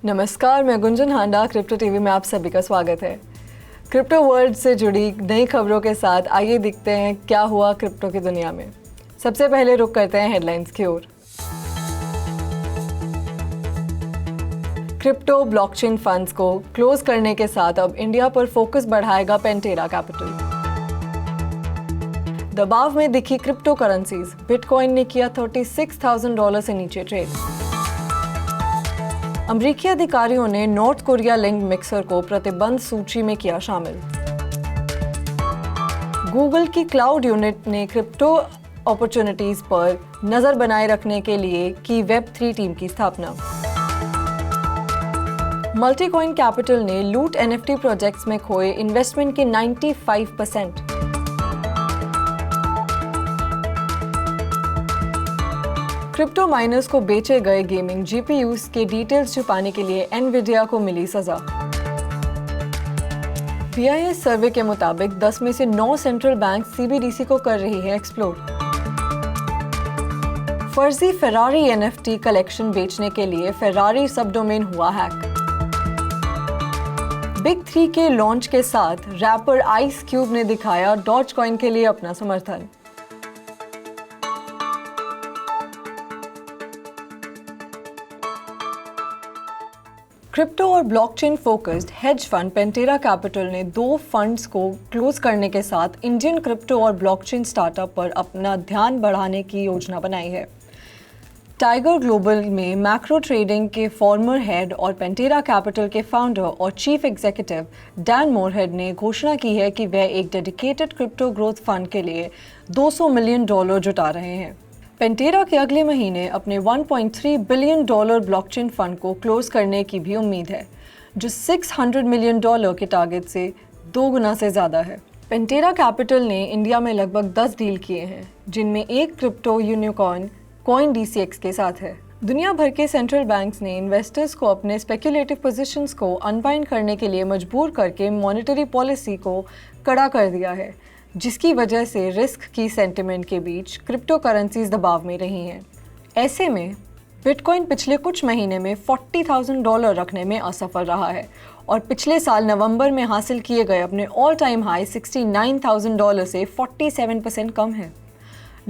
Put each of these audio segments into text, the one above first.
नमस्कार, मैं गुंजन हांडा crypto TV में आप सभी का स्वागत है। क्रिप्टो वर्ल्ड से जुड़ी नई खबरों के साथ आइए देखते हैं क्या हुआ क्रिप्टो की दुनिया में। सबसे पहले रुक करते हैं हेडलाइंस की ओर। क्रिप्टो ब्लॉकचेन फंड्स को क्लोज करने के साथ अब इंडिया पर फोकस बढ़ाएगा पेंटेरा कैपिटल। दबाव में दिखी क्रिप्टो करेंसीज, बिटकॉइन ने किया $36,000 से नीचे ट्रेड। अमेरिकी अधिकारियों ने नॉर्थ कोरिया लिंक्ड मिक्सर को प्रतिबंध सूची में किया शामिल। गूगल की क्लाउड यूनिट ने क्रिप्टो अपॉर्चुनिटीज पर नजर बनाए रखने के लिए की वेब3 टीम की स्थापना। मल्टीकॉइन कैपिटल ने लूट एनएफटी प्रोजेक्ट्स में खोए इन्वेस्टमेंट के 95%। क्रिप्टो माइनर्स को बेचे गए गेमिंग जीपीयूज के डिटेल्स छुपाने के लिए एनवीडिया को मिली सजा। बीआईएस सर्वे के मुताबिक 10 में से 9 सेंट्रल बैंक सीबीडीसी को कर रही है एक्सप्लोर। फर्जी फेरारी एनएफटी कलेक्शन बेचने के लिए फेरारी सबडोमेन हुआ हैक। बिग 3 के लॉन्च के साथ रैपर आइस क्यूब ने दिखाया डॉजकॉइन के लिए अपना समर्थन। क्रिप्टो और blockchain focused hedge fund Pantera Capital ने 2 फंड्स को क्लोज करने के साथ इंडियन क्रिप्टो और ब्लॉकचेन स्टार्टअप पर अपना ध्यान बढ़ाने की योजना बनाई है। टाइगर ग्लोबल में मैक्रो ट्रेडिंग के फॉर्मर हेड और पेंटेरा कैपिटल के फाउंडर और चीफ एग्जीक्यूटिव डैन मोरहेड ने घोषणा की है कि वह एक डेडिकेटेड क्रिप्टो ग्रोथ फंड के लिए $200 मिलियन जुटा रहे हैं। पेंटेरा के अगले महीने अपने $1.3 बिलियन ब्लॉकचेन फंड को क्लोज करने की भी उम्मीद है, जो $600 मिलियन के टारगेट से 2 गुना से ज़्यादा है। पेंटेरा कैपिटल ने इंडिया में लगभग 10 डील किए हैं, जिनमें एक क्रिप्टो यूनिकॉर्न CoinDCX के साथ है। दुनिया भर के सेंट्रल बैंक्स ने इन्वेस्टर्स को अपने स्पेक्युलेटिव पोजीशंस को अनवाइंड करने के लिए मजबूर करके मॉनेटरी पॉलिसी को कड़ा कर दिया है, जिसकी वजह से रिस्क की सेंटिमेंट के बीच क्रिप्टो करेंसीज दबाव में रही हैं। ऐसे में बिटकॉइन पिछले कुछ महीने में $40,000 रखने में असफल रहा है और पिछले साल नवंबर में हासिल किए गए अपने ऑल टाइम हाई $69,000 से 47% कम है।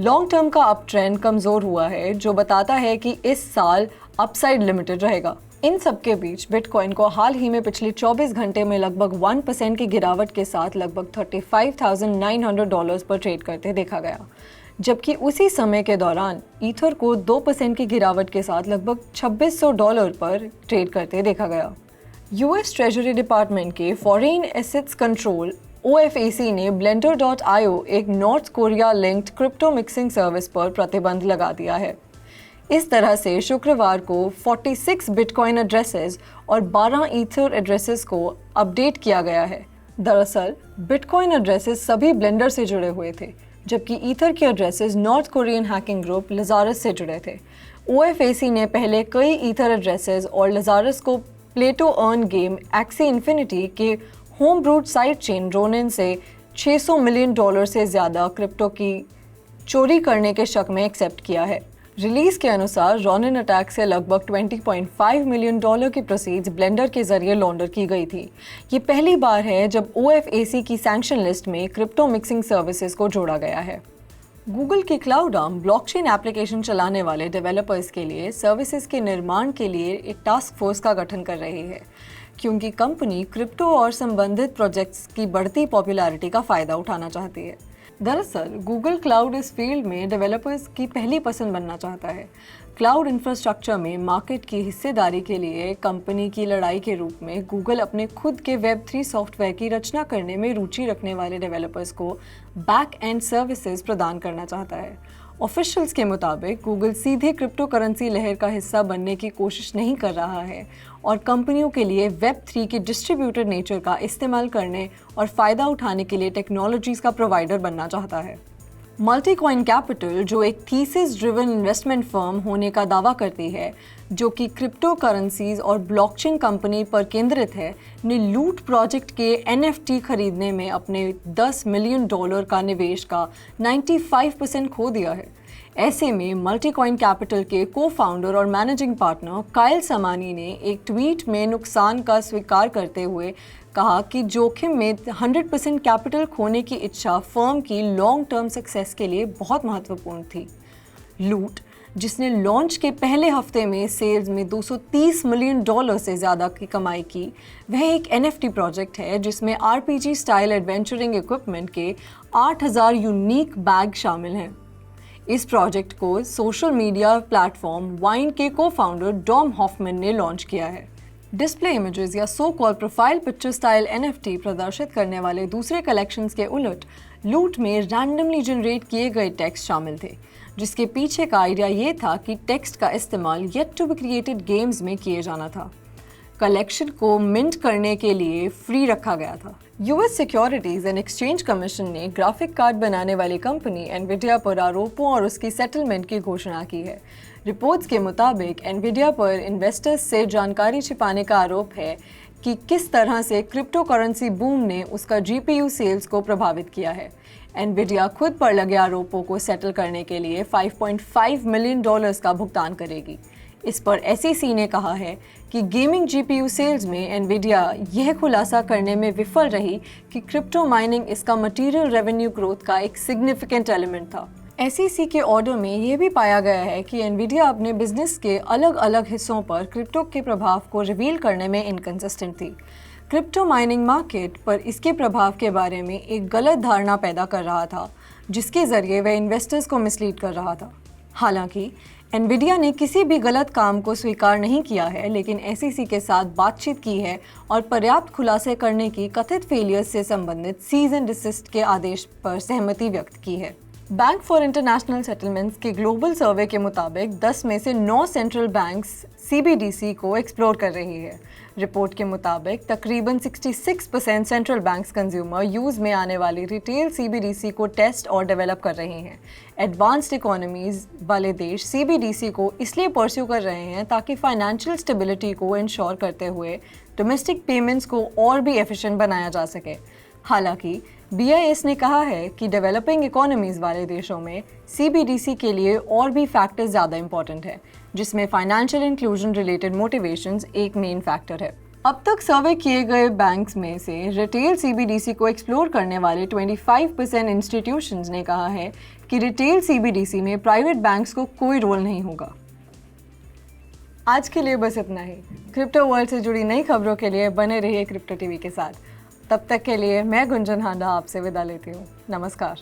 लॉन्ग टर्म का अप ट्रेंड कमज़ोर हुआ है, जो बताता है कि इस साल अपसाइड लिमिटेड रहेगा। इन सब के बीच बिटकॉइन को हाल ही में पिछले 24 घंटे में लगभग 1% की गिरावट के साथ लगभग $35,900 पर ट्रेड करते देखा गया, जबकि उसी समय के दौरान ईथर को 2% की गिरावट के साथ लगभग $2,600 पर ट्रेड करते देखा गया। यूएस ट्रेजरी डिपार्टमेंट के फॉरेन एसेट्स कंट्रोल OFAC ने Blender.io एक north Korea linked crypto mixing service पर प्रतिबंध लगा दिया है। इस तरह से शुक्रवार को 46 बिटकॉइन एड्रेसेस और 12 ईथर एड्रेसेस को अपडेट किया गया है। दरअसल बिटकॉइन एड्रेसेस सभी ब्लेंडर से जुड़े हुए थे, जबकि ईथर के addresses north Korean hacking group Lazarus से जुड़े थे। OFAC ने पहले कई ईथर एड्रेसेस और लजारस को प्लेटो अर्न गेम एक्सी इन्फिनिटी के home brood side chain Ronin से $600 मिलियन से ज़्यादा क्रिप्टो की चोरी करने के शक में एक्सेप्ट किया है। रिलीज के अनुसार रोनिन अटैक से लगभग $20.5 मिलियन की प्रोसीड्स ब्लेंडर के जरिए लॉन्डर की गई थी। ये पहली बार है जब OFAC की सैंक्शन लिस्ट में क्रिप्टो मिक्सिंग सर्विसेज को जोड़ा गया है। गूगल की क्लाउड आर्म ब्लॉकचेन एप्लीकेशन चलाने वाले डेवलपर्स के लिए सर्विसेज के निर्माण के लिए एक टास्क फोर्स का गठन कर रही है, क्योंकि कंपनी क्रिप्टो और संबंधित प्रोजेक्ट्स की बढ़ती पॉपुलैरिटी का फ़ायदा उठाना चाहती है। दरअसल गूगल क्लाउड इस फील्ड में डेवलपर्स की पहली पसंद बनना चाहता है। क्लाउड इंफ्रास्ट्रक्चर में मार्केट की हिस्सेदारी के लिए कंपनी की लड़ाई के रूप में गूगल अपने खुद के Web3 सॉफ्टवेयर की रचना करने में रुचि रखने वाले डेवलपर्स को बैक एंड सर्विसेज प्रदान करना चाहता है। ऑफिशियल्स के मुताबिक गूगल सीधे क्रिप्टो करेंसी लहर का हिस्सा बनने की कोशिश नहीं कर रहा है और कंपनियों के लिए Web3 के डिस्ट्रीब्यूटेड नेचर का इस्तेमाल करने और फ़ायदा उठाने के लिए टेक्नोलॉजीज़ का प्रोवाइडर बनना चाहता है। मल्टीकॉइन कैपिटल, जो एक थीसिस ड्रिवन इन्वेस्टमेंट फर्म होने का दावा करती है, जो कि क्रिप्टो करेंसीज और ब्लॉकचेन कंपनी पर केंद्रित है, ने लूट प्रोजेक्ट के NFT खरीदने में अपने $10 मिलियन का निवेश का 95% खो दिया है। ऐसे में मल्टीकॉइन कैपिटल के को फाउंडर और मैनेजिंग पार्टनर काइल समानी ने एक ट्वीट में नुकसान का स्वीकार करते हुए कहा कि जोखिम में 100% कैपिटल खोने की इच्छा फर्म की लॉन्ग टर्म सक्सेस के लिए बहुत महत्वपूर्ण थी। लूट, जिसने लॉन्च के पहले हफ्ते में सेल्स में $230 मिलियन से ज़्यादा की कमाई की, वह एक NFT प्रोजेक्ट है जिसमें RPG स्टाइल एडवेंचरिंग इक्विपमेंट के 8000 यूनिक बैग शामिल हैं। इस प्रोजेक्ट को सोशल मीडिया प्लेटफॉर्म वाइन के को फाउंडर डॉम हॉफमैन ने लॉन्च किया है। डिस्प्ले इमेजेस या so called profile picture style NFT प्रदर्शित करने वाले दूसरे कलेक्शंस के उलट लूट में रैंडमली जनरेट किए गए टेक्स्ट शामिल थे, जिसके पीछे का आइडिया ये था कि टेक्स्ट का इस्तेमाल yet to be created games में किए जाना था। कलेक्शन को मिंट करने के लिए फ्री रखा गया था। US securities and exchange commission ने ग्राफिक कार्ड बनाने वाली कंपनी एनवीडिया पर आरोपों और उसकी सेटलमेंट की घोषणा की है। रिपोर्ट्स के मुताबिक एनवीडिया पर इन्वेस्टर्स से जानकारी छिपाने का आरोप है कि किस तरह से क्रिप्टो करेंसी बूम ने उसका GPU सेल्स को प्रभावित किया है। एनवीडिया खुद पर लगे आरोपों को सेटल करने के लिए $5.5 मिलियन का भुगतान करेगी। इस पर SEC ने कहा है कि गेमिंग GPU सेल्स में एनवीडिया यह खुलासा करने में विफल रही कि क्रिप्टो माइनिंग इसका मटेरियल रेवेन्यू ग्रोथ का एक सिग्निफिकेंट एलिमेंट था। SEC के ऑर्डर में यह भी पाया गया है कि एनवीडिया अपने बिजनेस के अलग अलग हिस्सों पर क्रिप्टो के प्रभाव को रिवील करने में इनकंसिस्टेंट थी। क्रिप्टो माइनिंग मार्केट पर इसके प्रभाव के बारे में एक गलत धारणा पैदा कर रहा था, जिसके जरिए वह इन्वेस्टर्स को मिसलीड कर रहा था। हालांकि एनवीडिया ने किसी भी गलत काम को स्वीकार नहीं किया है, लेकिन SEC के साथ बातचीत की है और पर्याप्त खुलासे करने की कथित फेलियर्स से संबंधित सीज एंड डिसिस्ट के आदेश पर सहमति व्यक्त की है। बैंक फॉर इंटरनेशनल सेटलमेंट्स के ग्लोबल सर्वे के मुताबिक 10 में से 9 सेंट्रल बैंक्स CBDC को एक्सप्लोर कर रही है। रिपोर्ट के मुताबिक तकरीबन 66% सेंट्रल बैंक्स कंज्यूमर यूज़ में आने वाली रिटेल CBDC को टेस्ट और डेवलप कर रहे हैं। एडवांस्ड इकोनॉमीज़ वाले देश CBDC को इसलिए परस्यू कर रहे हैं ताकि फाइनेंशियल स्टेबिलिटी को इंश्योर करते हुए डोमेस्टिक पेमेंट्स को और भी एफिशिएंट बनाया जा सके। हालांकि BIS ने कहा है कि डेवलपिंग इकोनॉमीज़ वाले देशों में CBDC के लिए और भी फैक्टर्स ज़्यादा इंपॉर्टेंट है, जिसमें फाइनेंशियल इंक्लूजन रिलेटेड मोटिवेशंस एक मेन फैक्टर है। अब तक सर्वे किए गए बैंक्स में से रिटेल CBDC को एक्सप्लोर करने वाले 25% इंस्टीट्यूशंस ने कहा है कि रिटेल CBDC में प्राइवेट बैंक्स को कोई रोल नहीं होगा। आज के लिए बस इतना ही। क्रिप्टो वर्ल्ड से जुड़ी नई खबरों के लिए बने रहिए क्रिप्टो TV के साथ। तब तक के लिए मैं गुंजन हांडा आपसे विदा लेती हूँ। नमस्कार।